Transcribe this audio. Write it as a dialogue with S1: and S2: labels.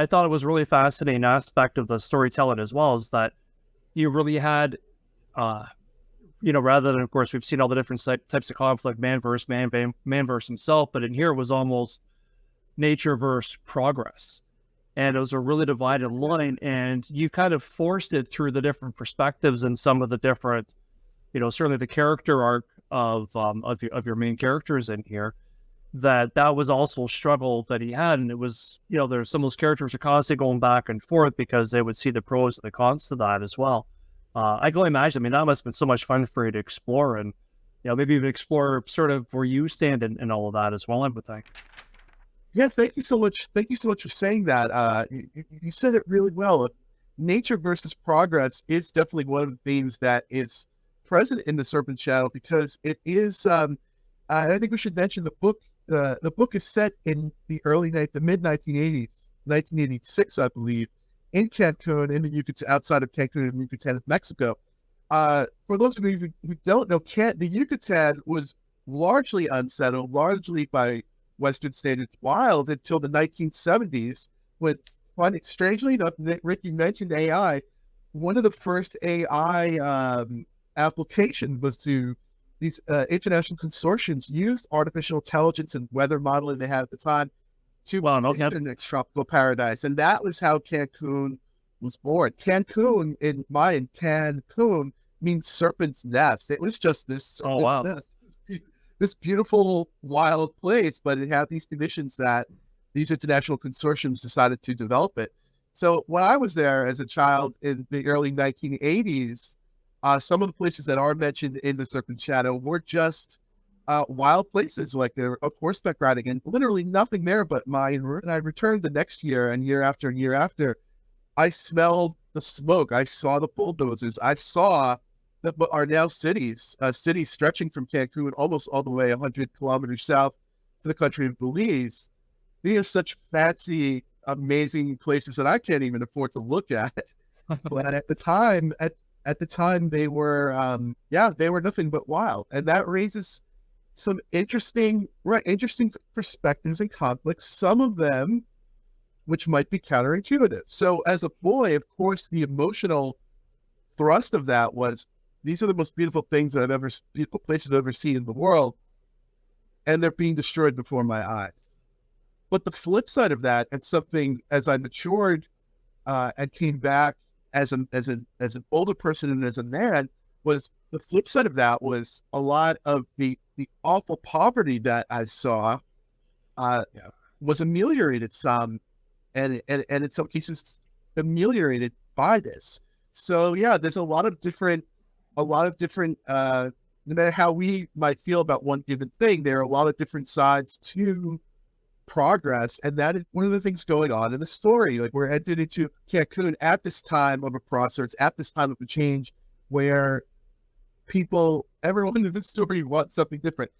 S1: I thought it was a really fascinating aspect of the storytelling as well, is that you really had, uh, rather than, of course, we've seen all the different types of conflict, man versus man versus himself, but in here it was almost nature versus progress. And it was a really divided line, and you kind of forced it through the different perspectives and some of the different, certainly the character arc of your main characters in here. That was also a struggle that he had, and it was, there's some of those characters are constantly going back and forth because they would see the pros and the cons to that as well. I can only imagine. I mean, that must have been so much fun for you to explore, and maybe even explore sort of where you stand in all of that as well, I would think.
S2: Yeah, thank you so much. Thank you so much for saying that. You said it really well. Nature versus progress is definitely one of the themes that is present in the Serpent Shadow, because it is. I think we should mention the book. The book is set in the mid 1980s, 1986, I believe, in Cancun, in the Yucatan, outside of Cancun, in the Yucatan of Mexico. For those of you who don't know, the Yucatan was largely unsettled, largely by Western standards, wild until the 1970s, when, strangely enough, Ricky mentioned AI. One of the first AI applications was to these international consortiums used artificial intelligence and weather modeling they had at the time to predict the next tropical paradise. And that was how Cancun was born. Cancun, in Mayan, Cancun means serpent's nest. It was just this serpent's nest. This beautiful, wild place, but it had these conditions that these international consortiums decided to develop it. So when I was there as a child in the early 1980s, some of the places that are mentioned in the Serpent Shadow were just wild places, like they're horseback riding, and literally nothing there but mine. And I returned the next year, and year after and year after, I smelled the smoke. I saw the bulldozers. I saw that are now cities stretching from Cancun almost all the way 100 kilometers south to the country of Belize. These are such fancy, amazing places that I can't even afford to look at. But at the time, they were, they were nothing but wild. And that raises some interesting perspectives and conflicts, some of them which might be counterintuitive. So as a boy, of course, the emotional thrust of that was, these are the most beautiful things that beautiful places I've ever seen in the world, and they're being destroyed before my eyes. But the flip side of that, and something as I matured and came back as an older person and as a man, was the flip side of that was a lot of the awful poverty that I saw was ameliorated some, and in some cases ameliorated by this. So yeah, there's a lot of different, no matter how we might feel about one given thing, there are a lot of different sides to progress. And that is one of the things going on in the story. Like, we're entered into Cancun at this time of a crossroads, at this time of a change, where everyone in the story wants something different.